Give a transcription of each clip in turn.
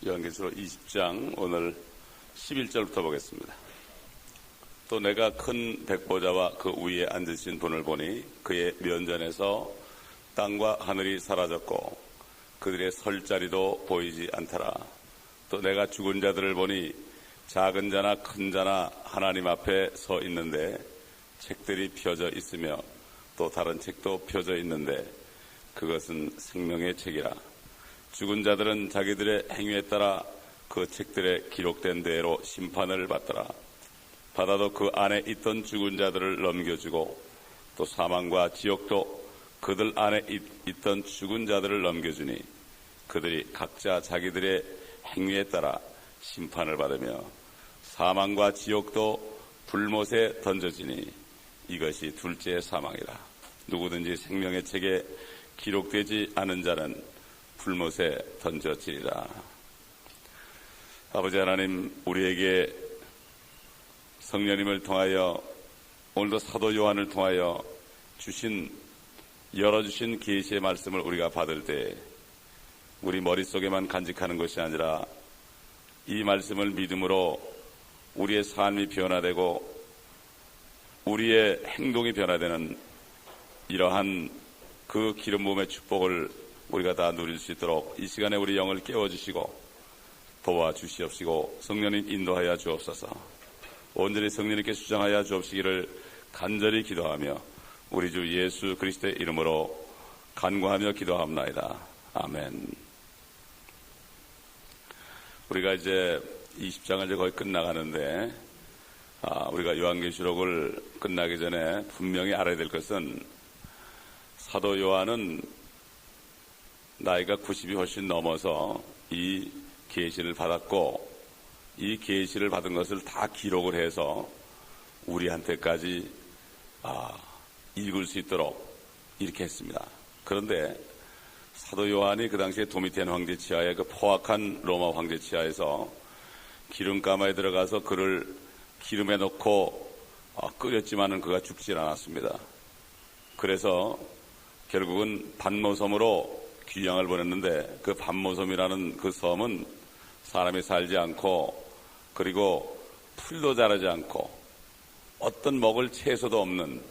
요한계시록 20장 오늘 11절부터 보겠습니다. 또 내가 큰 백보자와 그 위에 앉으신 분을 보니 그의 면전에서 땅과 하늘이 사라졌고 그들의 설 자리도 보이지 않더라. 또 내가 죽은 자들을 보니 작은 자나 큰 자나 하나님 앞에 서 있는데 책들이 펴져 있으며 또 다른 책도 펴져 있는데 그것은 생명의 책이라. 죽은 자들은 자기들의 행위에 따라 그 책들에 기록된 대로 심판을 받더라. 받아도 그 안에 있던 죽은 자들을 넘겨주고 또 사망과 지옥도 그들 안에 있던 죽은 자들을 넘겨주니 그들이 각자 자기들의 행위에 따라 심판을 받으며 사망과 지옥도 불못에 던져지니 이것이 둘째 사망이라. 누구든지 생명의 책에 기록되지 않은 자는 불못에 던져지리라. 아버지 하나님, 우리에게 성령님을 통하여 오늘도 사도 요한을 통하여 열어주신 계시의 말씀을 우리가 받을 때 우리 머릿속에만 간직하는 것이 아니라 이 말씀을 믿음으로 우리의 삶이 변화되고 우리의 행동이 변화되는 이러한 그 기름 부음의 축복을 우리가 다 누릴 수 있도록 이 시간에 우리 영을 깨워주시고 도와주시옵시고 성령님 인도하여 주옵소서. 온전히 성령님께 수장하여 주옵시기를 간절히 기도하며 우리 주 예수 그리스도의 이름으로 간구하며 기도합나이다. 아멘. 우리가 이제 20장을 이제 거의 끝나가는데 우리가 요한계시록을 끝나기 전에 분명히 알아야 될 것은 사도 요한은 나이가 90이 훨씬 넘어서 이 계시를 받았고 이 계시를 받은 것을 다 기록을 해서 우리한테까지 읽을 수 있도록 이렇게 했습니다. 그런데 사도 요한이 그 당시에 도미티안 황제 치하의 그 포악한 로마 황제 치하에서 기름가마에 들어가서 그를 기름에 넣고 끓였지만은 그가 죽질 않았습니다. 그래서 결국은 반모섬으로 귀양을 보냈는데 그 반모섬이라는 그 섬은 사람이 살지 않고 그리고 풀도 자라지 않고 어떤 먹을 채소도 없는,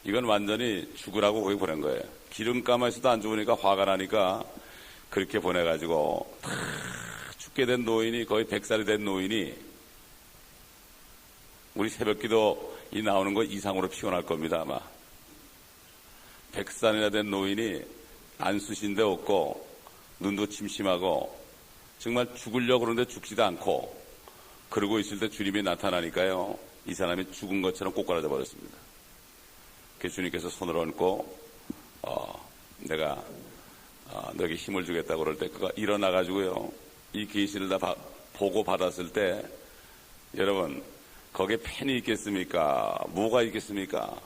이건 완전히 죽으라고 거기 보낸 거예요. 기름가마에서도 안 죽으니까 화가 나니까 그렇게 보내가지고 다 죽게 된 노인이 거의 100살이 된 노인이 우리 새벽기도 이 나오는 거 이상으로 피곤할 겁니다. 아마 100살이나 된 노인이 안수신 데 없고 눈도 침침하고 정말 죽으려고 그러는데 죽지도 않고 그러고 있을 때 주님이 나타나니까요, 이 사람이 죽은 것처럼 꼬꾸라져 버렸습니다. 그래서 주님께서 손을 얹고 내가 너에게 힘을 주겠다고 그럴 때 그가 일어나가지고요, 이 계시를 다 보고 받았을 때 여러분 거기에 펜이 있겠습니까? 뭐가 있겠습니까?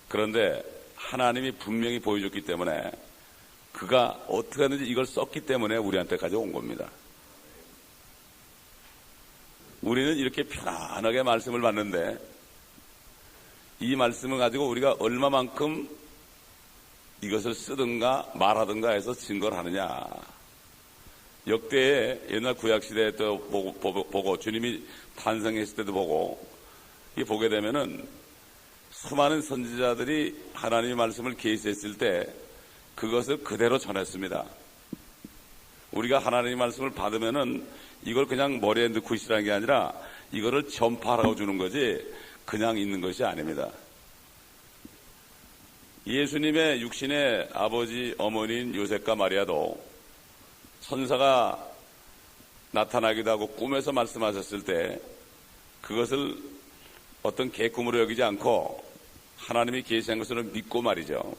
그런데 하나님이 분명히 보여줬기 때문에 그가 어떻게 하든지 이걸 썼기 때문에 우리한테까지 온 겁니다. 우리는 이렇게 편안하게 말씀을 받는데 이 말씀을 가지고 우리가 얼마만큼 이것을 쓰든가 말하든가 해서 증거를 하느냐. 역대에 옛날 구약시대 때 보고 주님이 탄생했을 때도 보고 이 보게 되면은 수많은 선지자들이 하나님의 말씀을 계시했을 때 그것을 그대로 전했습니다. 우리가 하나님의 말씀을 받으면은 이걸 그냥 머리에 넣고 있으라는 게 아니라 이거를 전파하라고 주는 거지 그냥 있는 것이 아닙니다. 예수님의 육신의 아버지 어머니인 요셉과 마리아도 천사가 나타나기도 하고 꿈에서 말씀하셨을 때 그것을 어떤 개꿈으로 여기지 않고 하나님이 계시한 것으로 믿고 말이죠.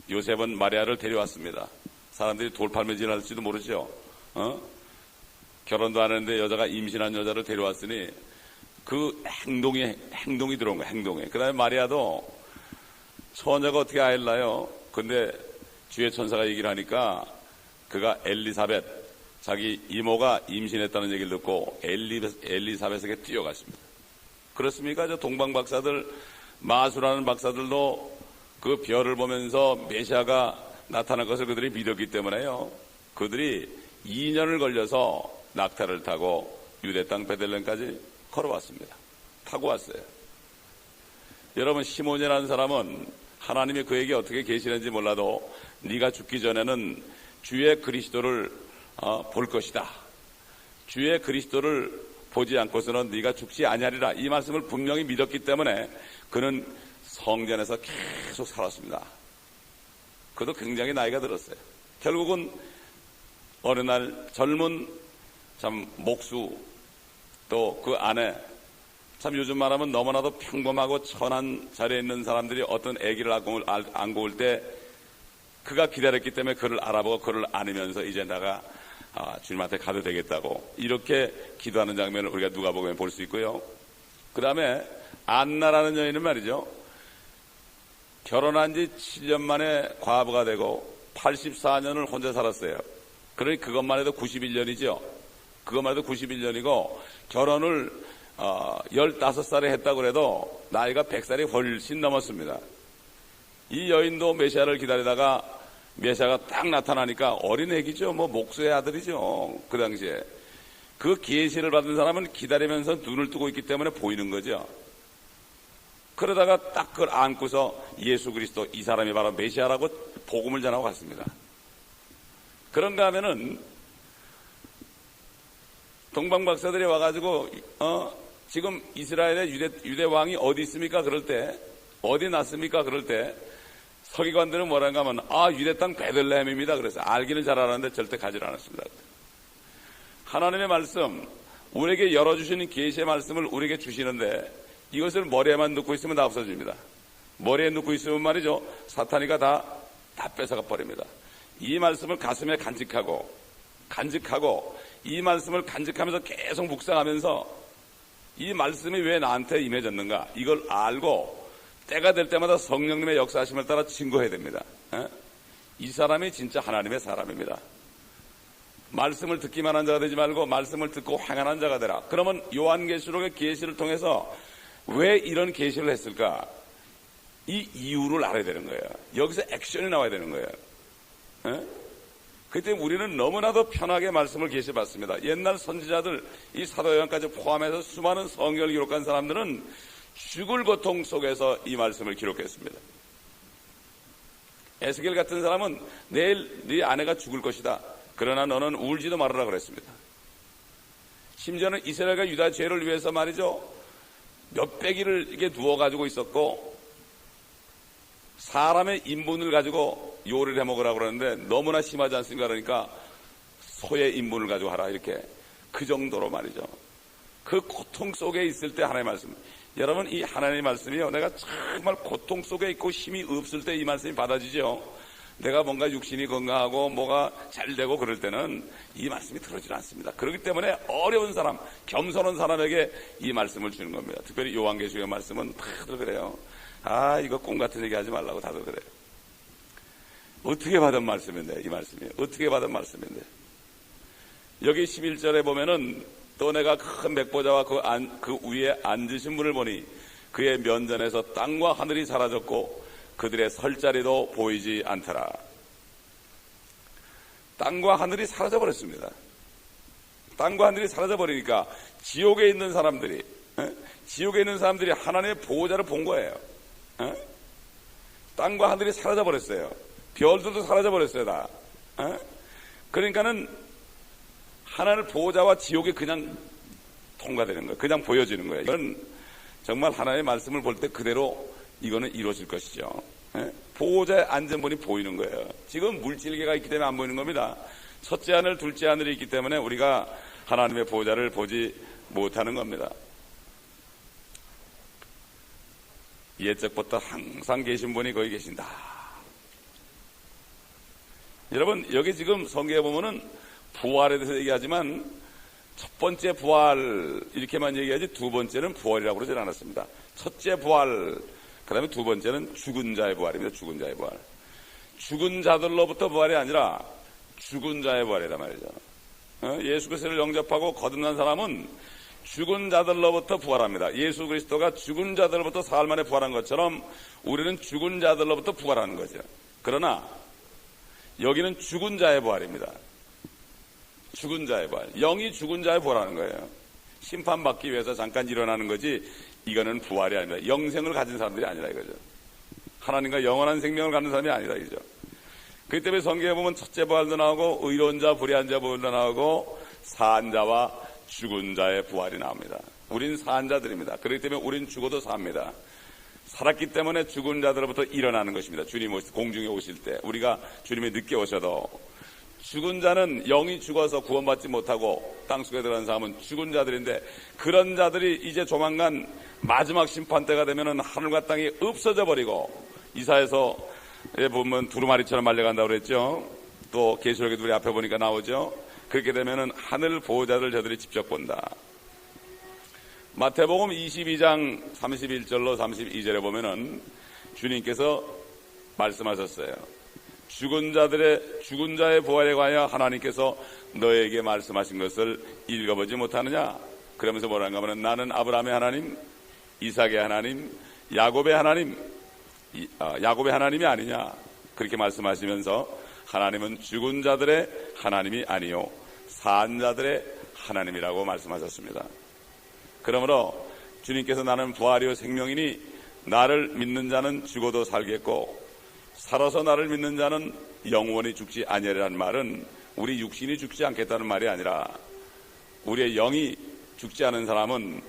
요셉은 마리아를 데려왔습니다. 사람들이 돌팔매질 할지도 모르죠. 결혼도 안 했는데 여자가 임신한 여자를 데려왔으니 그 행동이 들어온 거예요. 행동에. 그 다음에 마리아도 처녀가 어떻게 아이를 낳아요? 근데 주의 천사가 얘기를 하니까 그가 엘리사벳, 자기 이모가 임신했다는 얘기를 듣고 엘리사벳에게 뛰어갔습니다. 그렇습니까? 저 동방 박사들, 마술하는 박사들도 그 별을 보면서 메시아가 나타날 것을 그들이 믿었기 때문에요. 그들이 2년을 걸려서 낙타를 타고 유대 땅 베들레헴까지 걸어왔습니다. 타고 왔어요. 여러분, 시몬이라는 사람은 하나님이 그에게 어떻게 계시는지 몰라도 네가 죽기 전에는 주의 그리스도를 볼 것이다. 주의 그리스도를 보지 않고서는 네가 죽지 아니하리라. 이 말씀을 분명히 믿었기 때문에 그는 성전에서 계속 살았습니다. 그도 굉장히 나이가 들었어요. 결국은 어느 날 젊은 참 목수 또 그 아내, 참 요즘 말하면 너무나도 평범하고 천한 자리에 있는 사람들이 어떤 아기를 안고 올 때 그가 기다렸기 때문에 그를 알아보고 그를 안으면서 이제 내가 주님한테 가도 되겠다고 이렇게 기도하는 장면을 우리가 누가복음에 볼 수 있고요. 그 다음에 안나라는 여인은 말이죠, 결혼한 지 7년 만에 과부가 되고 84년을 혼자 살았어요. 그러니 그것만 해도 91년이죠. 그것만 해도 91년이고 결혼을 15살에 했다고 해도 나이가 100살이 훨씬 넘었습니다. 이 여인도 메시아를 기다리다가 메시아가 딱 나타나니까 어린 애기죠. 뭐 목수의 아들이죠. 그 당시에. 그 계시를 받은 사람은 기다리면서 눈을 뜨고 있기 때문에 보이는 거죠. 그러다가 딱 그걸 안고서 예수 그리스도, 이 사람이 바로 메시아라고 복음을 전하고 갔습니다. 그런가 하면은 동방박사들이 와가지고 지금 이스라엘의 유대 왕이 어디 있습니까? 그럴 때, 어디 났습니까? 그럴 때 서기관들은 뭐라는가 하면 유대 땅 베들레헴입니다. 그래서 알기는 잘 알았는데 절대 가지를 않았습니다. 하나님의 말씀, 우리에게 열어주시는 계시의 말씀을 우리에게 주시는데 이것을 머리에만 넣고 있으면 다 없어집니다. 머리에 넣고 있으면 말이죠, 사탄이가 다 뺏어가 버립니다. 이 말씀을 가슴에 간직하고 이 말씀을 간직하면서 계속 묵상하면서 이 말씀이 왜 나한테 임해졌는가, 이걸 알고 때가 될 때마다 성령님의 역사하심을 따라 증거해야 됩니다. 이 사람이 진짜 하나님의 사람입니다. 말씀을 듣기만 한 자가 되지 말고 말씀을 듣고 행하는 자가 되라. 그러면 요한계시록의 계시를 통해서 왜 이런 계시를 했을까? 이 이유를 알아야 되는 거예요. 여기서 액션이 나와야 되는 거예요. 그때 우리는 너무나도 편하게 말씀을 계시받습니다. 옛날 선지자들, 이 사도 요한까지 포함해서 수많은 성경을 기록한 사람들은 죽을 고통 속에서 이 말씀을 기록했습니다. 에스겔 같은 사람은 내일 네 아내가 죽을 것이다. 그러나 너는 울지도 말아라 그랬습니다. 심지어는 이스라엘과 유다 죄를 위해서 말이죠, 몇백 일을 이렇게 누워가지고 있었고 사람의 인분을 가지고 요리를 해먹으라고 그러는데 너무나 심하지 않습니까? 그러니까 소의 인분을 가지고 하라, 이렇게. 그 정도로 말이죠. 그 고통 속에 있을 때 하나님의 말씀, 여러분, 이 하나님의 말씀이요, 내가 정말 고통 속에 있고 힘이 없을 때 이 말씀이 받아지죠. 내가 뭔가 육신이 건강하고 뭐가 잘 되고 그럴 때는 이 말씀이 들어오질 않습니다. 그렇기 때문에 어려운 사람, 겸손한 사람에게 이 말씀을 주는 겁니다. 특별히 요한계시록의 말씀은 다들 그래요. 이거 꿈 같은 얘기 하지 말라고 다들 그래요. 어떻게 받은 말씀인데, 이 말씀이 어떻게 받은 말씀인데. 여기 11절에 보면은 또 내가 큰 백보자와 그 위에 앉으신 분을 보니 그의 면전에서 땅과 하늘이 사라졌고 그들의 설 자리도 보이지 않더라. 땅과 하늘이 사라져버렸습니다. 땅과 하늘이 사라져버리니까 지옥에 있는 사람들이 하나님의 보호자를 본 거예요. 땅과 하늘이 사라져버렸어요. 별들도 사라져버렸어요, 다. 그러니까는 하나님의 보호자와 지옥이 그냥 통과되는 거예요. 그냥 보여지는 거예요. 이건 정말 하나님의 말씀을 볼 때 그대로 이거는 이루어질 것이죠. 보호자의 안전본이 보이는 거예요. 지금 물질계가 있기 때문에 안 보이는 겁니다. 첫째 하늘, 둘째 하늘이 있기 때문에 우리가 하나님의 보호자를 보지 못하는 겁니다. 옛적부터 항상 계신 분이 거기 계신다. 여러분, 여기 지금 성경에 보면은 부활에 대해서 얘기하지만 첫 번째 부활 이렇게만 얘기하지 두 번째는 부활이라고 그러지 않았습니다. 첫째 부활, 그 다음에 두 번째는 죽은 자의 부활입니다. 죽은 자의 부활. 죽은 자들로부터 부활이 아니라 죽은 자의 부활이란 말이죠. 예수 그리스도를 영접하고 거듭난 사람은 죽은 자들로부터 부활합니다. 예수 그리스도가 죽은 자들로부터 사흘 만에 부활한 것처럼 우리는 죽은 자들로부터 부활하는 거죠. 그러나 여기는 죽은 자의 부활입니다. 죽은 자의 부활. 영이 죽은 자의 부활하는 거예요. 심판받기 위해서 잠깐 일어나는 거지 이거는 부활이 아닙니다. 영생을 가진 사람들이 아니라 이거죠. 하나님과 영원한 생명을 갖는 사람이 아니다 이거죠. 그렇기 때문에 성경에 보면 첫째 부활도 나오고 의로운 자, 불의한 자 부활도 나오고 사한 자와 죽은 자의 부활이 나옵니다. 우린 사한 자들입니다. 그렇기 때문에 우린 죽어도 삽니다. 살았기 때문에 죽은 자들로부터 일어나는 것입니다. 주님 공중에 오실 때 우리가 주님이 늦게 오셔도 죽은 자는 영이 죽어서 구원받지 못하고 땅속에 들어간 사람은 죽은 자들인데 그런 자들이 이제 조만간 마지막 심판 때가 되면은 하늘과 땅이 없어져 버리고 이사에서 보면 두루마리처럼 말려간다고 그랬죠. 또 계시록에 우리 앞에 보니까 나오죠. 그렇게 되면은 하늘 보호자들 저들이 직접 본다. 마태복음 22장 31절로 32절에 보면은 주님께서 말씀하셨어요. 죽은 자의 부활에 관하여 하나님께서 너에게 말씀하신 것을 읽어보지 못하느냐? 그러면서 뭐라는가 하면 나는 아브라함의 하나님, 이삭의 하나님, 야곱의 하나님, 야곱의 하나님이 아니냐? 그렇게 말씀하시면서 하나님은 죽은 자들의 하나님이 아니요 산 자들의 하나님이라고 말씀하셨습니다. 그러므로 주님께서 나는 부활이요 생명이니 나를 믿는 자는 죽어도 살겠고 살아서 나를 믿는 자는 영원히 죽지 아니하리라는 말은 우리 육신이 죽지 않겠다는 말이 아니라 우리의 영이 죽지 않은 사람은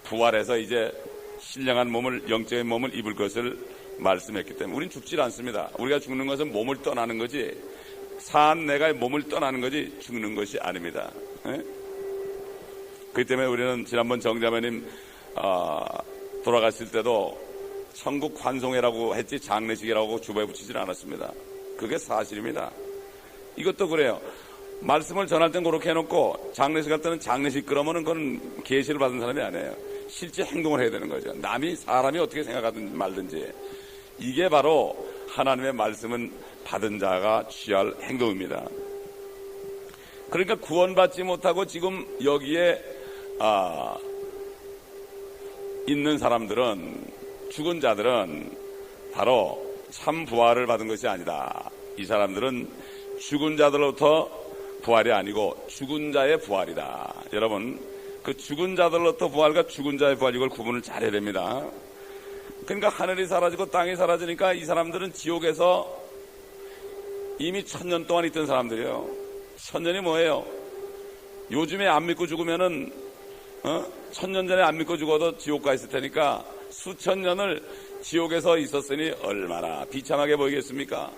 부활해서 이제 신령한 몸을, 영적인 몸을 입을 것을 말씀했기 때문에 우린 죽지 않습니다. 우리가 죽는 것은 몸을 떠나는 거지 산 내가 몸을 떠나는 거지 죽는 것이 아닙니다. 그렇기 때문에 우리는 지난번 정자매님 돌아갔을 때도 천국 환송회라고 했지 장례식이라고 주보에 붙이질 않았습니다. 그게 사실입니다. 이것도 그래요. 말씀을 전할 땐 그렇게 해놓고 장례식 할 때는 장례식 그러면은 그건 계시를 받은 사람이 아니에요. 실제 행동을 해야 되는 거죠. 사람이 어떻게 생각하든 말든지 이게 바로 하나님의 말씀은 받은 자가 취할 행동입니다. 그러니까 구원받지 못하고 지금 여기에 있는 사람들은 죽은 자들은 바로 참 부활을 받은 것이 아니다. 이 사람들은 죽은 자들로부터 부활이 아니고 죽은 자의 부활이다. 여러분 그 죽은 자들로부터 부활과 죽은 자의 부활 이걸 구분을 잘해야 됩니다. 그러니까 하늘이 사라지고 땅이 사라지니까 이 사람들은 지옥에서 이미 1000년 동안 있던 사람들이에요. 1000년이 뭐예요? 요즘에 안 믿고 죽으면은 1000년 전에 안 믿고 죽어도 지옥 가 있을 테니까 수천 년을 지옥에서 있었으니 얼마나 비참하게 보이겠습니까?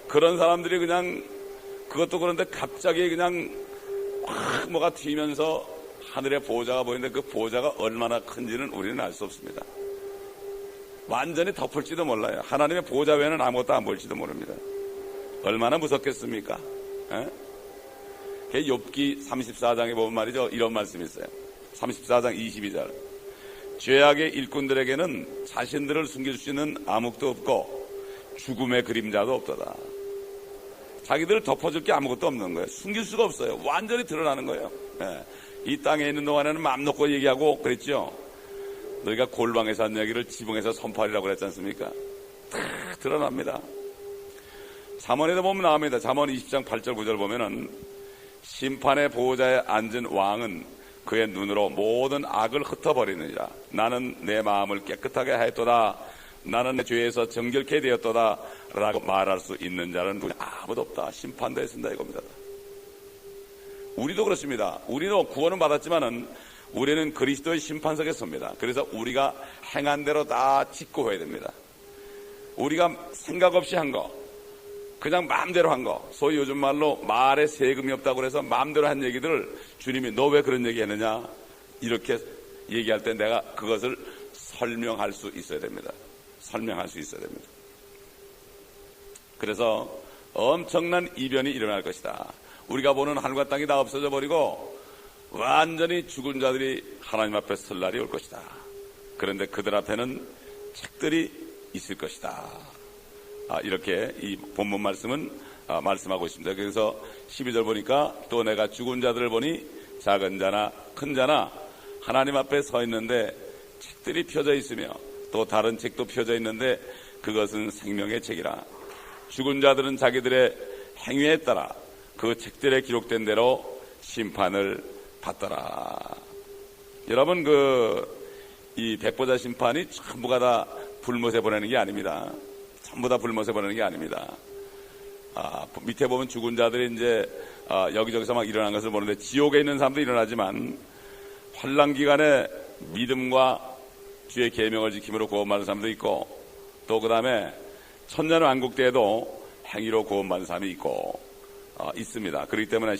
그런 사람들이 그냥 그것도 그런데 갑자기 그냥 확 뭐가 튀면서 하늘의 보호자가 보이는데 그 보호자가 얼마나 큰지는 우리는 알 수 없습니다. 완전히 덮을지도 몰라요. 하나님의 보호자 외에는 아무것도 안 보일지도 모릅니다. 얼마나 무섭겠습니까? 욥기 34장에 보면 말이죠. 이런 말씀이 있어요. 34장 22절. 죄악의 일꾼들에게는 자신들을 숨길 수 있는 암흑도 없고 죽음의 그림자도 없도다. 자기들을 덮어줄 게 아무것도 없는 거예요. 숨길 수가 없어요. 완전히 드러나는 거예요. 이 땅에 있는 동안에는 마음 놓고 얘기하고 그랬죠. 너희가 골방에서 한 얘기를 지붕에서 선포하리라고 그랬지 않습니까? 다 드러납니다. 잠언에도 보면 나옵니다. 잠언 20장 8절 9절 보면은 심판의 보호자에 앉은 왕은 그의 눈으로 모든 악을 흩어버리느니라. 나는 내 마음을 깨끗하게 하였도다. 나는 내 죄에서 정결케 되었도다. 라고 말할 수 있는 자는 아무도 없다. 심판대에 쓴다 이겁니다. 우리도 그렇습니다. 우리도 구원은 받았지만은 우리는 그리스도의 심판석에 섭니다. 그래서 우리가 행한 대로 다 직고해야 됩니다. 우리가 생각 없이 한 거, 그냥 마음대로 한 거, 소위 요즘 말로 말에 세금이 없다고 해서 마음대로 한 얘기들을 주님이 너 왜 그런 얘기 했느냐 이렇게 얘기할 때 내가 그것을 설명할 수 있어야 됩니다. 설명할 수 있어야 됩니다. 그래서 엄청난 이변이 일어날 것이다. 우리가 보는 하늘과 땅이 다 없어져 버리고 완전히 죽은 자들이 하나님 앞에 설 날이 올 것이다. 그런데 그들 앞에는 책들이 있을 것이다. 이렇게 이 본문 말씀은 말씀하고 있습니다. 그래서 12절 보니까 또 내가 죽은 자들을 보니 작은 자나 큰 자나 하나님 앞에 서 있는데 책들이 펴져 있으며 또 다른 책도 펴져 있는데 그것은 생명의 책이라. 죽은 자들은 자기들의 행위에 따라 그 책들에 기록된 대로 심판을 받더라. 여러분, 이 백보자 심판이 전부가 다 불못에 보내는 게 아닙니다. 전부 다 불못에 보내는 게 아닙니다. 밑에 보면 죽은 자들이 이제 여기저기서 막 일어난 것을 보는데, 지옥에 있는 사람도 일어나지만 환난 기간에 믿음과 주의 계명을 지킴으로 구원받는 사람도 있고, 또 그 다음에 천년왕국 때에도 행위로 구원받는 사람이 있고 있습니다. 그렇기 때문에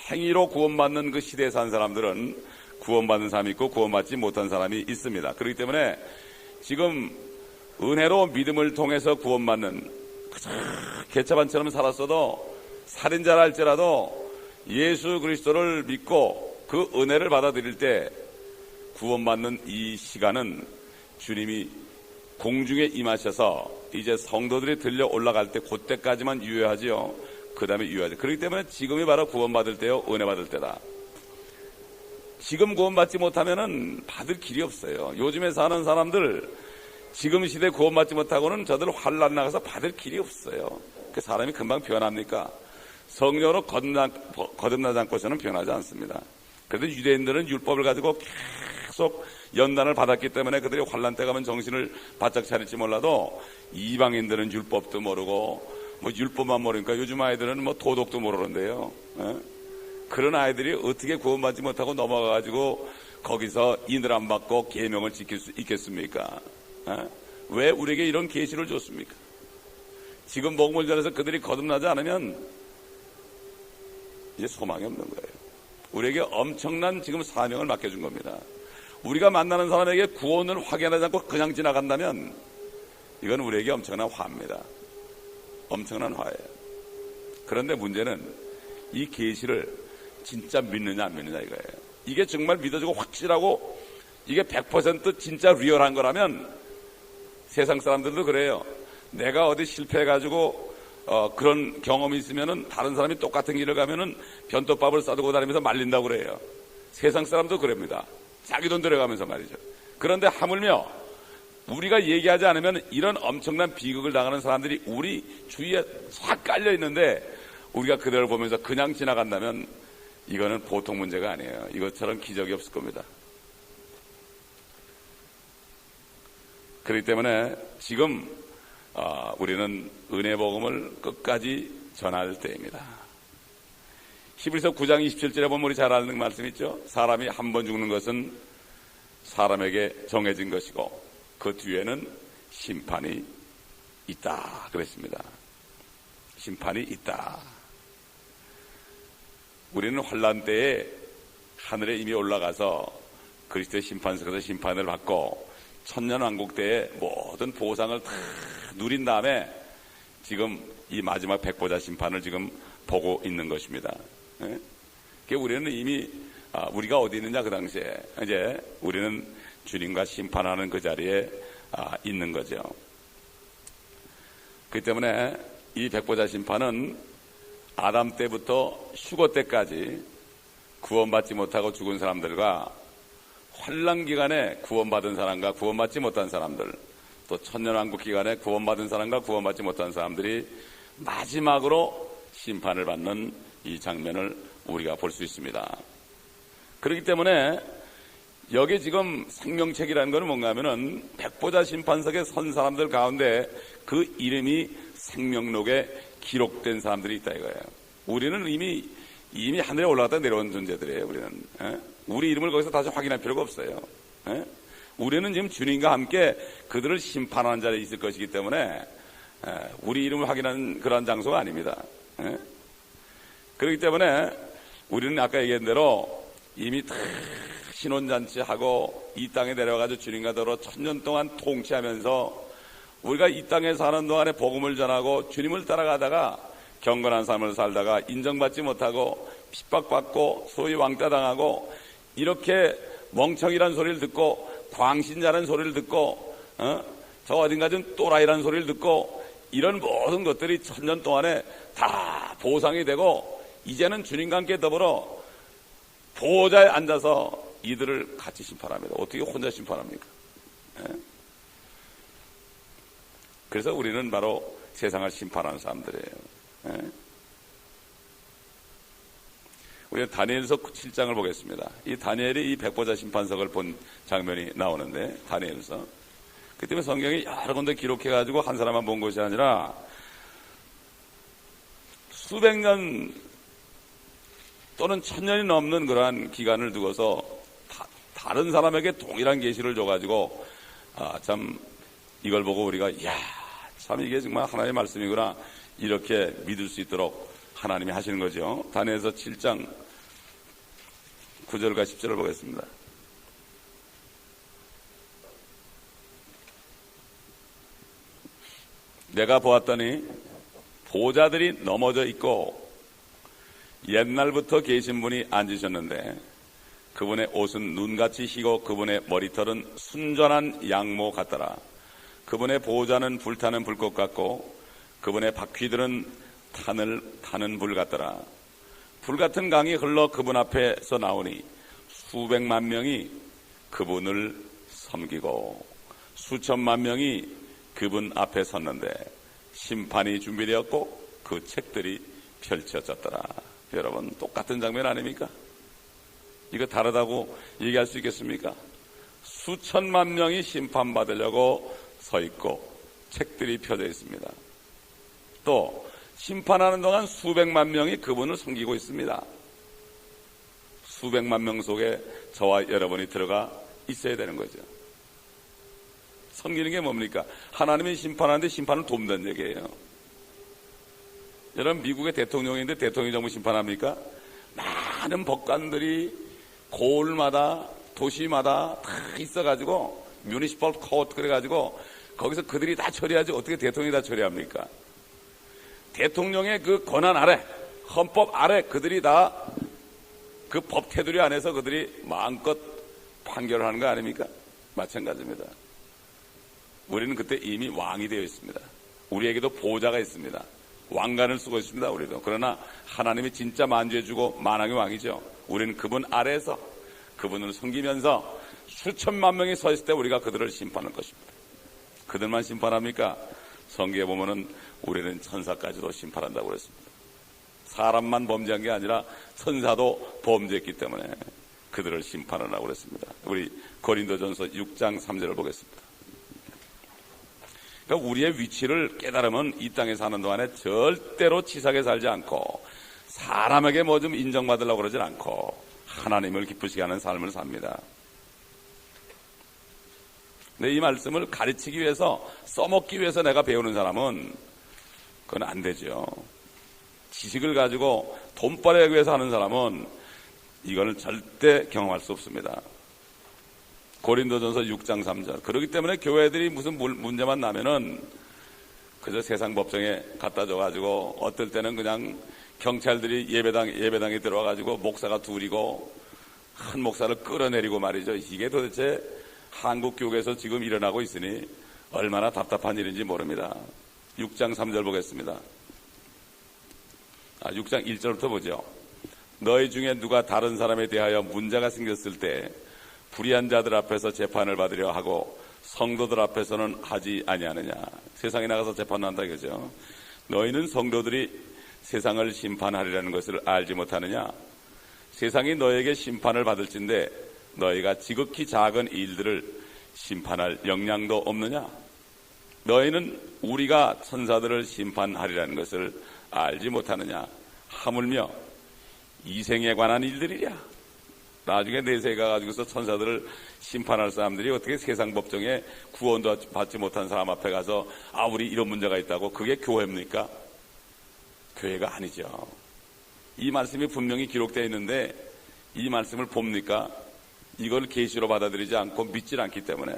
행위로 구원받는 그 시대에 산 사람들은 구원받는 사람이 있고 구원받지 못한 사람이 있습니다. 그렇기 때문에 지금 은혜로 믿음을 통해서 구원받는, 개차반처럼 살았어도 살인자라 할지라도 예수 그리스도를 믿고 그 은혜를 받아들일 때 구원받는 이 시간은 주님이 공중에 임하셔서 이제 성도들이 들려 올라갈 때 그때까지만 유효하지요. 그 다음에 유효하죠. 그렇기 때문에 지금이 바로 구원받을 때요, 은혜 받을 때다. 지금 구원받지 못하면은 받을 길이 없어요. 요즘에 사는 사람들 지금 시대 구원받지 못하고는 저들 환난 나가서 받을 길이 없어요. 그 사람이 금방 변합니까? 성령으로 거듭나지 않고서는 변하지 않습니다. 그래도 유대인들은 율법을 가지고 계속 연단을 받았기 때문에 그들이 환난 때 가면 정신을 바짝 차릴지 몰라도, 이방인들은 율법도 모르고 뭐 율법만 모르니까 요즘 아이들은 뭐 도덕도 모르는데요. 그런 아이들이 어떻게 구원받지 못하고 넘어가가지고 거기서 인을 안 받고 계명을 지킬 수 있겠습니까? 왜 우리에게 이런 계시를 줬습니까? 지금 복음을 전해서 그들이 거듭나지 않으면 이제 소망이 없는 거예요. 우리에게 엄청난 지금 사명을 맡겨준 겁니다. 우리가 만나는 사람에게 구원을 확인하지 않고 그냥 지나간다면 이건 우리에게 엄청난 화입니다. 엄청난 화예요. 그런데 문제는 이 계시를 진짜 믿느냐 안 믿느냐 이거예요. 이게 정말 믿어지고 확실하고 이게 100% 진짜 리얼한 거라면, 세상 사람들도 그래요. 내가 어디 실패해가지고 그런 경험이 있으면은 다른 사람이 똑같은 길을 가면은 변토밥을 싸들고 다니면서 말린다고 그래요. 세상 사람도 그럽니다. 자기 돈 들여가면서 말이죠. 그런데 하물며 우리가 얘기하지 않으면 이런 엄청난 비극을 당하는 사람들이 우리 주위에 쫙 깔려 있는데, 우리가 그들을 보면서 그냥 지나간다면 이거는 보통 문제가 아니에요. 이것처럼 기적이 없을 겁니다. 그렇기 때문에 지금 우리는 은혜 복음을 끝까지 전할 때입니다. 히브리서 9장 27절에 보면 우리 잘 아는 말씀 있죠. 사람이 한 번 죽는 것은 사람에게 정해진 것이고 그 뒤에는 심판이 있다 그랬습니다. 심판이 있다. 우리는 환난 때에 하늘에 이미 올라가서 그리스도의 심판석에서 심판을 받고 천년왕국 때에 모든 보상을 다 누린 다음에 지금 이 마지막 백보자 심판을 지금 보고 있는 것입니다. 그러니까 우리는 이미 우리가 어디 있느냐, 그 당시에 이제 우리는 주님과 심판하는 그 자리에 있는 거죠. 그렇기 때문에 이 백보자 심판은 아담 때부터 휴거 때까지 구원받지 못하고 죽은 사람들과 환난 기간에 구원받은 사람과 구원받지 못한 사람들, 또 천년왕국 기간에 구원받은 사람과 구원받지 못한 사람들이 마지막으로 심판을 받는 이 장면을 우리가 볼 수 있습니다. 그렇기 때문에 여기 지금 생명책이라는 것은 뭔가 하면은 백보자 심판석에 선 사람들 가운데 그 이름이 생명록에 기록된 사람들이 있다 이거예요. 우리는 이미 하늘에 올라갔다 내려온 존재들이에요. 우리는 우리 이름을 거기서 다시 확인할 필요가 없어요. 우리는 지금 주님과 함께 그들을 심판하는 자리에 있을 것이기 때문에 우리 이름을 확인하는 그런 장소가 아닙니다. 그렇기 때문에 우리는 아까 얘기한 대로 이미 다 신혼잔치하고 이 땅에 내려가서 주님과 더불어 천년 동안 통치하면서 우리가 이 땅에 사는 동안에 복음을 전하고 주님을 따라가다가 경건한 삶을 살다가 인정받지 못하고 핍박받고 소위 왕따당하고 이렇게 멍청이라는 소리를 듣고 광신자라는 소리를 듣고 저 어딘가 좀 또라이라는 소리를 듣고 이런 모든 것들이 천년 동안에 다 보상이 되고 이제는 주님과 함께 더불어 보호자에 앉아서 이들을 같이 심판합니다. 어떻게 혼자 심판합니까? 그래서 우리는 바로 세상을 심판하는 사람들이에요. 우리 다니엘서 7장을 보겠습니다. 이 다니엘이 이 백보자 심판석을 본 장면이 나오는데, 다니엘서. 그 때문에 성경이 여러 군데 기록해가지고 한 사람만 본 것이 아니라 수백 년 또는 1000년이 넘는 그러한 기간을 두고서 다른 사람에게 동일한 계시를 줘가지고 참 이걸 보고 우리가 참 이게 정말 하나님의 말씀이구나 이렇게 믿을 수 있도록 하나님이 하시는 거죠. 다니엘서 7장 9절과 10절을 보겠습니다. 내가 보았더니 보좌들이 넘어져 있고 옛날부터 계신 분이 앉으셨는데 그분의 옷은 눈같이 희고 그분의 머리털은 순전한 양모 같더라. 그분의 보좌는 불타는 불꽃 같고 그분의 바퀴들은 탄을 타는 불 같더라. 불같은 강이 흘러 그분 앞에서 나오니 수백만 명이 그분을 섬기고 수천만 명이 그분 앞에 섰는데 심판이 준비되었고 그 책들이 펼쳐졌더라. 여러분, 똑같은 장면 아닙니까? 이거 다르다고 얘기할 수 있겠습니까? 수천만 명이 심판받으려고 서 있고 책들이 펴져 있습니다. 또 심판하는 동안 수백만 명이 그분을 섬기고 있습니다. 수백만 명 속에 저와 여러분이 들어가 있어야 되는 거죠. 섬기는 게 뭡니까? 하나님이 심판하는데 심판을 돕는 얘기예요. 여러분, 미국의 대통령인데 대통령이 정부 심판합니까? 많은 법관들이 고을마다 도시마다 다 있어가지고 뮤니시펄 코트 그래가지고 거기서 그들이 다 처리하지 어떻게 대통령이 다 처리합니까? 대통령의 그 권한 아래, 헌법 아래 그들이 다 그 법 테두리 안에서 그들이 마음껏 판결을 하는 거 아닙니까? 마찬가지입니다. 우리는 그때 이미 왕이 되어 있습니다. 우리에게도 보좌가 있습니다. 왕관을 쓰고 있습니다. 우리도. 그러나 하나님이 진짜 만주해주고 만왕의 왕이죠. 우리는 그분 아래에서 그분을 섬기면서 수천만 명이 서 있을 때 우리가 그들을 심판할 것입니다. 그들만 심판합니까? 성경에 보면은 우리는 천사까지도 심판한다고 그랬습니다. 사람만 범죄한 게 아니라 천사도 범죄했기 때문에 그들을 심판하라고 그랬습니다. 우리 고린도전서 6장 3절을 보겠습니다. 그러니까 우리의 위치를 깨달으면 이 땅에 사는 동안에 절대로 치사하게 살지 않고 사람에게 뭐 좀 인정받으려고 그러진 않고 하나님을 기쁘시게 하는 삶을 삽니다. 근데 이 말씀을 가르치기 위해서 써먹기 위해서 내가 배우는 사람은 그건 안 되죠. 지식을 가지고 돈 벌기 위해서 하는 사람은 이거는 절대 경험할 수 없습니다. 고린도전서 6장 3절. 그렇기 때문에 교회들이 무슨 문제만 나면은 그저 세상 법정에 갖다 줘가지고 어떨 때는 그냥 경찰들이 예배당에 들어와가지고 목사가 둘이고 한 목사를 끌어내리고 말이죠. 이게 도대체 한국 교회에서 지금 일어나고 있으니 얼마나 답답한 일인지 모릅니다. 6장 3절 보겠습니다. 6장 1절부터 보죠. 너희 중에 누가 다른 사람에 대하여 문제가 생겼을 때 불의한 자들 앞에서 재판을 받으려 하고 성도들 앞에서는 하지 아니하느냐. 세상에 나가서 재판한다 이거죠. 너희는 성도들이 세상을 심판하리라는 것을 알지 못하느냐. 세상이 너에게 심판을 받을진데 너희가 지극히 작은 일들을 심판할 역량도 없느냐. 너희는 우리가 천사들을 심판하리라는 것을 알지 못하느냐. 하물며 이생에 관한 일들이랴. 나중에 내세에 가가지고서 천사들을 심판할 사람들이 어떻게 세상 법정에 구원도 받지 못한 사람 앞에 가서 우리 이런 문제가 있다고, 그게 교회입니까? 교회가 아니죠. 이 말씀이 분명히 기록되어 있는데 이 말씀을 봅니까? 이걸 계시로 받아들이지 않고 믿질 않기 때문에.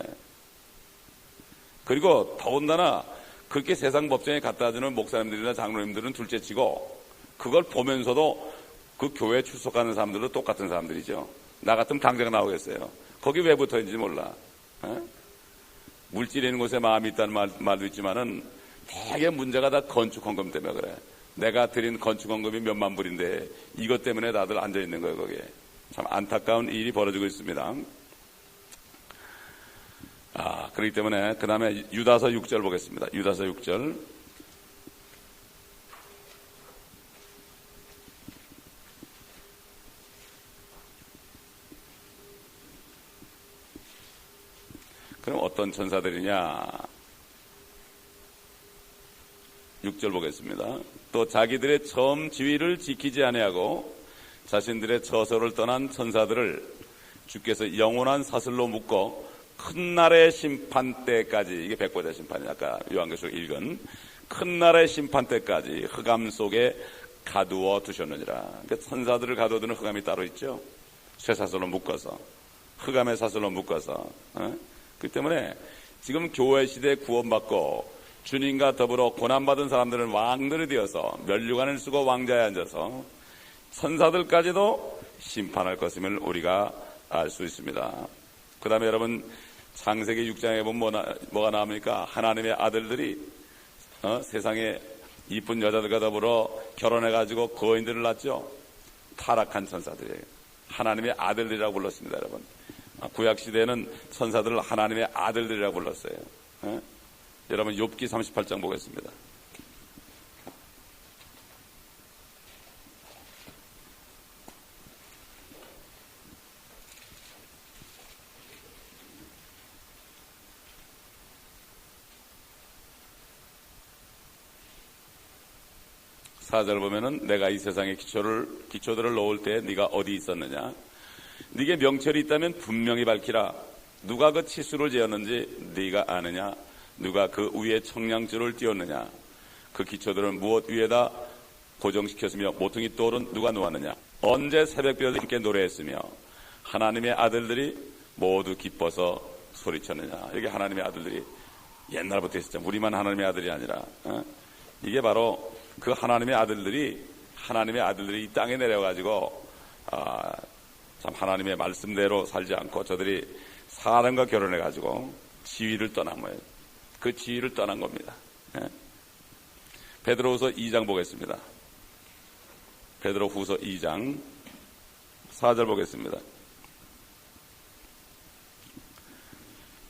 그리고 더군다나 그렇게 세상 법정에 갖다 주는 목사님들이나 장로님들은 둘째치고 그걸 보면서도 그 교회에 출석하는 사람들도 똑같은 사람들이죠. 나 같으면 당장 나오겠어요. 거기 왜 붙어있는지 몰라. 물질이 있는 곳에 마음이 있다는 말도 있지만은 되게 문제가 다 건축헌금 때문에 그래. 내가 드린 건축헌금이 몇만 불인데 이것 때문에 다들 앉아있는 거예요. 거기에. 참 안타까운 일이 벌어지고 있습니다. 그렇기 때문에 그 다음에 유다서 6절 보겠습니다. 유다서 6절. 그럼 어떤 천사들이냐? 6절 보겠습니다. 또 자기들의 처음 지위를 지키지 아니하고 자신들의 처소를 떠난 천사들을 주께서 영원한 사슬로 묶어 큰 날의 심판 때까지, 이게 백보자 심판이 아까 요한계시록 읽은 큰 날의 심판 때까지 흑암 속에 가두어 두셨느니라. 그러니까 천사들을 가둬두는 흑암이 따로 있죠. 쇠사슬로 묶어서, 흑암의 사슬로 묶어서. 그렇기 때문에 지금 교회 시대에 구원받고 주님과 더불어 고난받은 사람들은 왕들이 되어서 면류관을 쓰고 왕자에 앉아서 천사들까지도 심판할 것임을 우리가 알 수 있습니다. 그 다음에 여러분 창세기 6장에 보면 뭐가 나옵니까? 하나님의 아들들이 세상에 이쁜 여자들과 더불어 결혼해가지고 거인들을 낳죠. 타락한 천사들이에요. 하나님의 아들들이라고 불렀습니다. 여러분, 구약시대에는 천사들을 하나님의 아들들이라고 불렀어요. 여러분 욥기 38장 보겠습니다. 사절 보면은 내가 이 세상에 기초들을 놓을 때 네가 어디 있었느냐? 네게 명철이 있다면 분명히 밝히라. 누가 그 치수를 재었는지 네가 아느냐? 누가 그 위에 청량줄을 띄웠느냐? 그 기초들은 무엇 위에다 고정시켰으며 모퉁이 돌은 누가 놓았느냐? 언제 새벽별들이 함께 노래했으며 하나님의 아들들이 모두 기뻐서 소리쳤느냐? 이게 하나님의 아들들이 옛날부터 있었죠. 우리만 하나님의 아들이 아니라 이게 바로 그 하나님의 아들들이 이 땅에 내려가지고 참 하나님의 말씀대로 살지 않고 저들이 사람과 결혼해가지고 지위를 떠난 거예요. 그 지위를 떠난 겁니다. 베드로후서 2장 보겠습니다. 베드로후서 2장 4절 보겠습니다.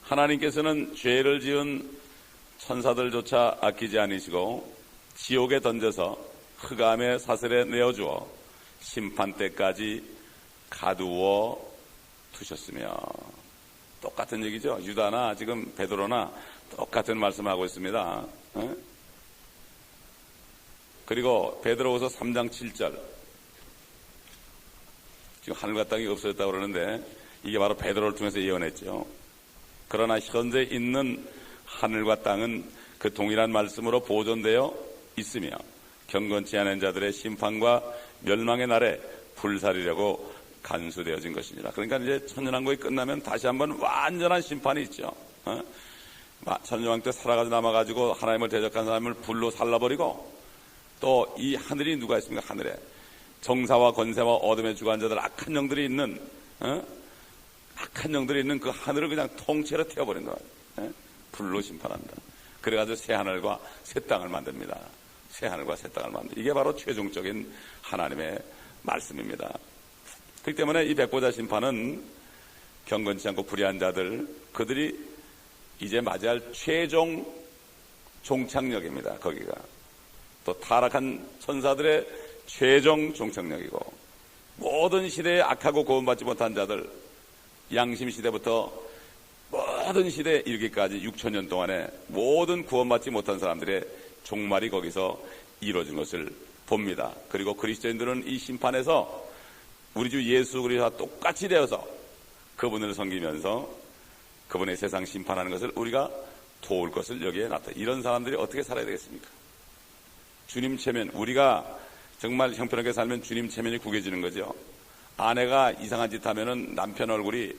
하나님께서는 죄를 지은 천사들조차 아끼지 않으시고 지옥에 던져서 흑암의 사슬에 내어주어 심판 때까지 가두어 두셨으며, 똑같은 얘기죠. 유다나 지금 베드로나 똑같은 말씀을 하고 있습니다. 그리고 베드로후서 3장 7절, 지금 하늘과 땅이 없어졌다고 그러는데 이게 바로 베드로를 통해서 예언했죠. 그러나 현재 있는 하늘과 땅은 그 동일한 말씀으로 보존되어 있으며 경건치 않은 자들의 심판과 멸망의 날에 불살이라고 간수되어진 것이니라. 그러니까 이제 천년왕국이 끝나면 다시 한번 완전한 심판이 있죠. 천년왕국 때 살아가지고 남아가지고 하나님을 대적한 사람을 불로 살라버리고, 또 이 하늘이 누가 있습니까? 하늘에 정사와 권세와 어둠의 주관자들, 악한 영들이 있는 그 하늘을 그냥 통째로 태워버린다. 불로 심판한다. 그래가지고 새 하늘과 새 땅을 만듭니다. 새 하늘과 새 땅을 만듭니다. 이게 바로 최종적인 하나님의 말씀입니다. 그렇기 때문에 이 백보자 심판은 경건치 않고 불의한 자들, 그들이 이제 맞이할 최종 종착역입니다. 거기가 또 타락한 천사들의 최종 종착역이고, 모든 시대에 악하고 구원받지 못한 자들, 양심 시대부터 모든 시대에 이르기까지 6천년 동안에 모든 구원받지 못한 사람들의 종말이 거기서 이루어진 것을 봅니다. 그리고 그리스도인들은 이 심판에서 우리 주 예수 그리스도와 똑같이 되어서 그분을 섬기면서 그분의 세상 심판하는 것을 우리가 도울 것을 여기에 나타나. 이런 사람들이 어떻게 살아야 되겠습니까? 주님 체면, 우리가 정말 형편없게 살면 주님 체면이 구겨지는 거죠. 아내가 이상한 짓 하면은 남편 얼굴이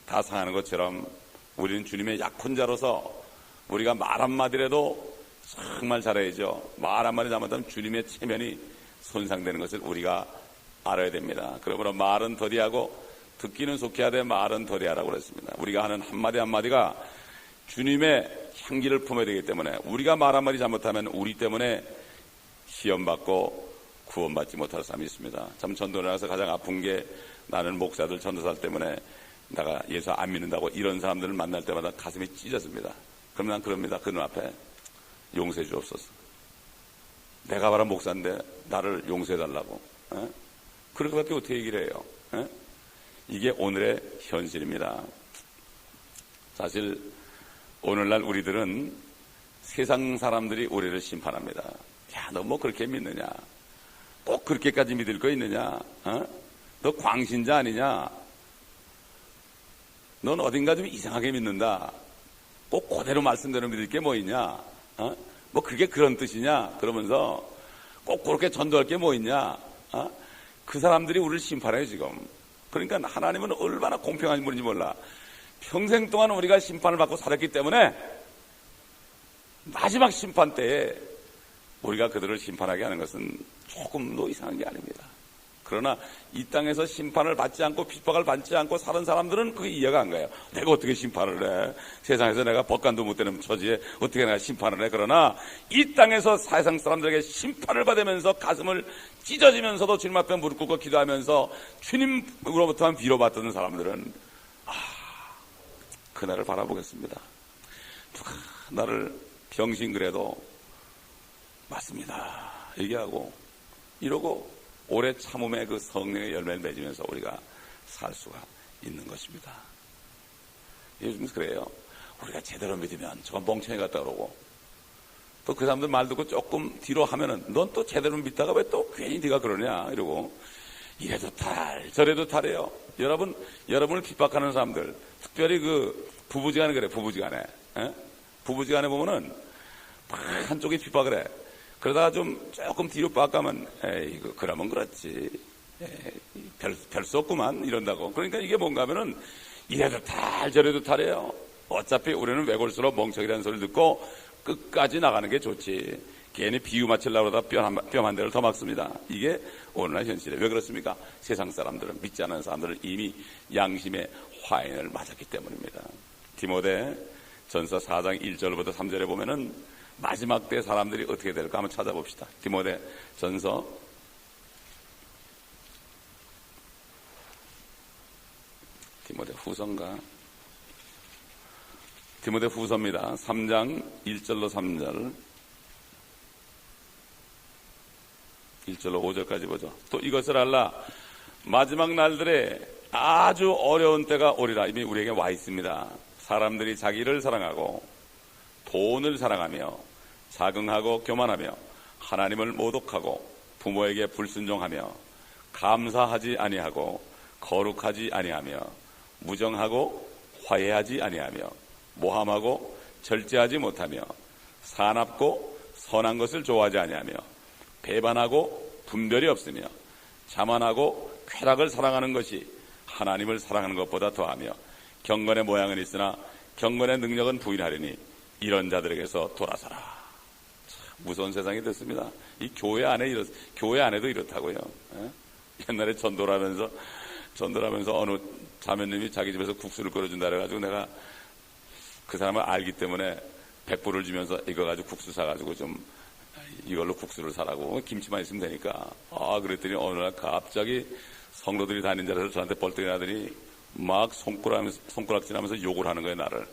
다 상하는 것처럼 우리는 주님의 약혼자로서 우리가 말 한마디라도 정말 잘해야죠. 말 한마디 잘못하면 주님의 체면이 손상되는 것을 우리가 알아야 됩니다. 그러므로 말은 더디하고 듣기는 속히 하되 말은 더디하라고 그랬습니다. 우리가 하는 한마디 한마디가 주님의 향기를 품어야 되기 때문에 우리가 말 한마디 잘못하면 우리 때문에 시험받고 구원받지 못할 사람이 있습니다. 참 전도를 해서 가장 아픈 게, 나는 목사들 전도사들 때문에 내가 예수 안 믿는다고 이런 사람들을 만날 때마다 가슴이 찢어집니다. 그럼 난 그럽니다. 그 눈앞에 용서해 주옵소서. 내가 바로 목사인데 나를 용서해 달라고. 그렇게밖에 어떻게 얘기를 해요? 이게 오늘의 현실입니다. 사실 오늘날 우리들은 세상 사람들이 우리를 심판합니다. 야, 너 뭐 그렇게 믿느냐? 꼭 그렇게까지 믿을 거 있느냐? 너 광신자 아니냐? 넌 어딘가 좀 이상하게 믿는다. 꼭 그대로 말씀대로 믿을 게 뭐 있냐? 뭐 그게 그런 뜻이냐? 그러면서 꼭 그렇게 전도할 게 뭐 있냐? 그 사람들이 우리를 심판해요, 지금. 그러니까 하나님은 얼마나 공평한 분인지 몰라. 평생 동안 우리가 심판을 받고 살았기 때문에 마지막 심판 때에 우리가 그들을 심판하게 하는 것은 조금도 이상한 게 아닙니다. 그러나 이 땅에서 심판을 받지 않고 핍박을 받지 않고 사는 사람들은 그게 이해가 안 가요. 내가 어떻게 심판을 해? 세상에서 내가 법관도 못 되는 처지에 어떻게 내가 심판을 해? 그러나 이 땅에서 세상 사람들에게 심판을 받으면서 가슴을 찢어지면서도 주님 앞에 무릎 꿇고 기도하면서 주님으로부터만 위로받던 사람들은 그날을 바라보겠습니다. 누가 나를 병신 그래도 맞습니다 얘기하고 이러고 오래 참음의 그 성령의 열매를 맺으면서 우리가 살 수가 있는 것입니다. 요즘 그래요. 우리가 제대로 믿으면 저건 멍청이 같다 그러고 또 그 사람들 말 듣고 조금 뒤로 하면은 넌 또 제대로 믿다가 왜 또 괜히 네가 그러냐 이러고 이래도 탈 저래도 탈해요. 여러분을 핍박하는 사람들 특별히 그 부부지간에 그래. 부부지간에 부부지간에 보면은 한쪽이 핍박을 해. 그러다가 좀 조금 뒤로 빠가면 에이 그러면 그렇지 별 수 없구만 이런다고. 그러니까 이게 뭔가 하면은 이래도 탈 저래도 탈해요. 어차피 우리는 외골수로 멍청이라는 소리를 듣고 끝까지 나가는 게 좋지. 괜히 비유 맞추려고 하다 뺨 한 대를 더 막습니다. 이게 오늘날 현실이에요. 왜 그렇습니까? 세상 사람들은 믿지 않는 사람들은 이미 양심의 화인을 맞았기 때문입니다. 디모데 전서 4장 1절부터 3절에 보면은 마지막 때 사람들이 어떻게 될까 한번 찾아봅시다. 디모데 전서 디모데 후서인가? 디모데 후서입니다. 3장 1절로 3절 1절로 5절까지 보죠. 또 이것을 알라 마지막 날들에 아주 어려운 때가 오리라. 이미 우리에게 와 있습니다. 사람들이 자기를 사랑하고 돈을 사랑하며 자긍하고 교만하며 하나님을 모독하고 부모에게 불순종하며 감사하지 아니하고 거룩하지 아니하며 무정하고 화해하지 아니하며 모함하고 절제하지 못하며 사납고 선한 것을 좋아하지 아니하며 배반하고 분별이 없으며 자만하고 쾌락을 사랑하는 것이 하나님을 사랑하는 것보다 더하며 경건의 모양은 있으나 경건의 능력은 부인하려니 이런 자들에게서 돌아서라. 참 무서운 세상이 됐습니다. 이 교회 안에도 이렇다고요. 옛날에 전도를 하면서 어느 자매님이 자기 집에서 국수를 끓여준다 그래가지고 내가 그 사람을 알기 때문에 100불을 주면서 이거 가지고 국수 사가지고 좀 이걸로 국수를 사라고 김치만 있으면 되니까 그랬더니 어느 날 갑자기 성도들이 다니는 자리에서 저한테 벌떡이 나더니 막 손가락질하면서 욕을 하는 거예요. 나를.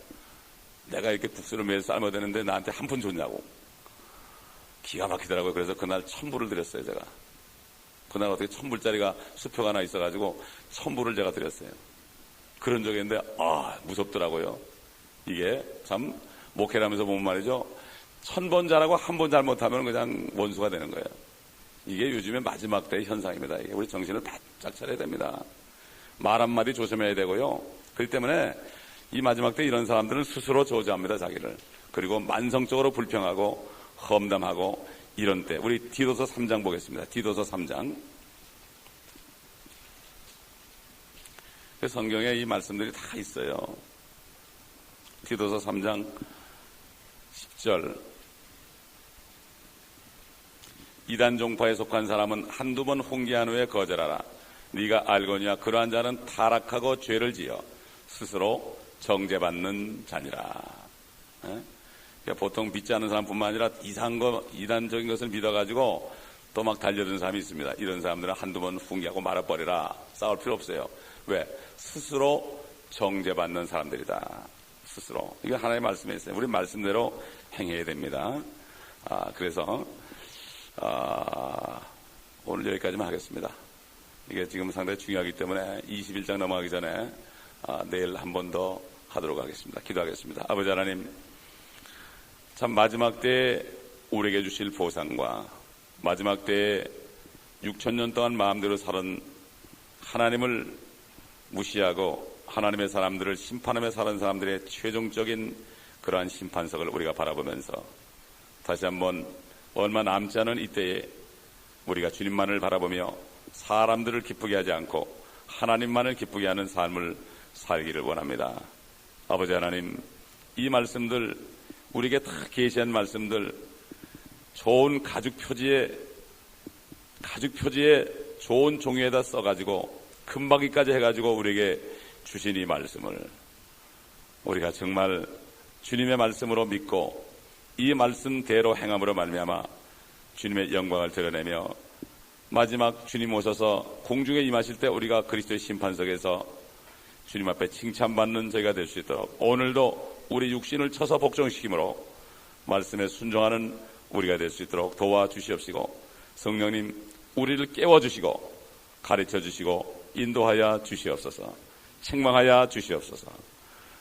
내가 이렇게 국수를 매일 삶아야 되는데 나한테 한 푼 줬냐고. 기가 막히더라고요. 그래서 그날 1,000불을 드렸어요. 제가. 그날 어떻게 1,000불짜리가 수표가 하나 있어가지고 1,000불을 제가 드렸어요. 그런 적이 있는데 무섭더라고요. 이게 참 목회를 하면서 보면 말이죠. 1,000번 잘하고 한 번 잘못하면 그냥 원수가 되는 거예요. 이게 요즘의 마지막 때의 현상입니다. 이게 우리 정신을 바짝 차려야 됩니다. 말 한마디 조심해야 되고요. 그렇기 때문에 이 마지막 때 이런 사람들은 스스로 저주합니다. 자기를. 그리고 만성적으로 불평하고 험담하고 이런 때 우리 디도서 3장 보겠습니다. 디도서 3장. 성경에 이 말씀들이 다 있어요. 디도서 3장 10절 이단 종파에 속한 사람은 한두 번 훈계한 후에 거절하라. 네가 알거니와 그러한 자는 타락하고 죄를 지어 스스로 정죄받는 자니라. 그러니까 보통 믿지 않는 사람뿐만 아니라 이단적인 것을 믿어가지고 또 막 달려드는 사람이 있습니다. 이런 사람들은 한두 번 훈계하고 말아버리라. 싸울 필요 없어요. 왜? 스스로 정죄받는 사람들이다. 스스로. 이거 하나의 말씀에 있어요. 우리 말씀대로 행해야 됩니다. 그래서 오늘 여기까지만 하겠습니다. 이게 지금 상당히 중요하기 때문에 21장 넘어가기 전에 내일 한 번 더 하도록 하겠습니다. 기도하겠습니다. 아버지 하나님, 참 마지막 때에 우리에게 주실 보상과 마지막 때에 6,000년 동안 마음대로 살은 하나님을 무시하고 하나님의 사람들을 심판하며 사는 사람들의 최종적인 그러한 심판석을 우리가 바라보면서 다시 한번 얼마 남지 않은 이때에 우리가 주님만을 바라보며 사람들을 기쁘게 하지 않고 하나님만을 기쁘게 하는 삶을 살기를 원합니다. 아버지 하나님, 이 말씀들, 우리에게 다 계시한 말씀들, 좋은 가죽 표지에 좋은 종이에다 써가지고 금박이까지 해가지고 우리에게 주신 이 말씀을 우리가 정말 주님의 말씀으로 믿고 이 말씀대로 행함으로 말미암아 주님의 영광을 드러내며 마지막 주님 오셔서 공중에 임하실 때 우리가 그리스도의 심판석에서 주님 앞에 칭찬받는 저희가 될 수 있도록 오늘도 우리 육신을 쳐서 복종시킴으로 말씀에 순종하는 우리가 될 수 있도록 도와주시옵시고 성령님 우리를 깨워주시고 가르쳐주시고 인도하여 주시옵소서. 책망하여 주시옵소서.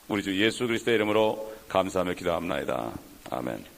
우리 주 예수 그리스도의 이름으로 감사하며 기도합나이다. 아멘.